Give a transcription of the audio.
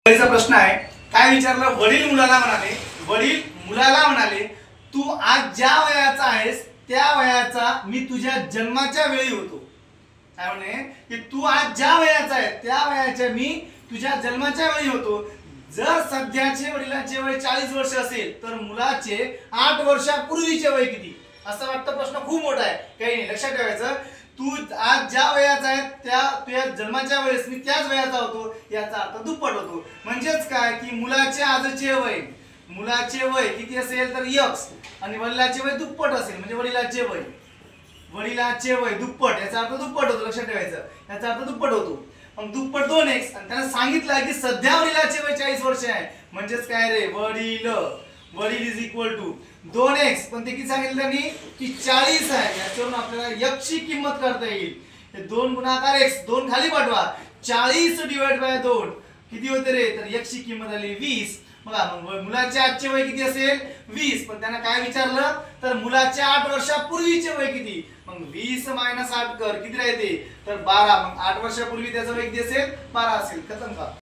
प्रश्न आहे, काय विचारलं? वडील मुलाला म्हणाले तू आज ज्या वयाचा आहेस त्या वयाचा मी तुझ्या जन्माच्या वेळी होतो. काय म्हणे की तू आज ज्या वयाचा आहे त्या वयाच्या मी तुझ्या जन्माच्या वेळी होतो. जर सध्याचे वडिलांचे वय 40 वर्ष असेल तर मुलाचे 8 वर्षापूर्वीचे वय किती? असं वाटतं प्रश्न खूप मोठा आहे. काही नाही, लक्षात ठेवायचं. तू आज ज्या वयाचा आहे त्या तुझ्या जन्माच्या वेळेस मी त्याच वयाचा होतो, याचा अर्थ दुप्पट होतो. म्हणजेच काय की मुलाचे आजचे वय किती असेल तर x आणि वडिलांचे वय दुप्पट असेल, म्हणजे वडिलांचे वय दुप्पट, याचा अर्थ दुप्पट होतो. लक्षात ठेवायचं, याचा अर्थ दुप्पट होतो. मग दुप्पट 2x आणि त्याने सांगितलं की सध्या वडिलांचे वय 40 वर्ष आहे. म्हणजेच काय रे, वडील इज इक्वल टू 2x, पण ते किती सांगितलं त्यांनी की 40 आहे. याच्यावरून आपल्याला x ची किंमत करता येईल. हे 2 गुणाकार x, 2 खाली पाठवा, 40 डिवाइड बाय 2 किती होते रे, तर x ची किंमत आली 20. बघा, मग मुलाचे आजचे वय किती असेल 20, पण त्यांना काय विचारलं तर मुलाच्या 8 वर्षापूर्वीचे वय किती. मग 20 - 8 कर, किती राहते तर 12. मग 8 वर्षापूर्वी त्याचं वय किती असेल 12 असेल. खतम का?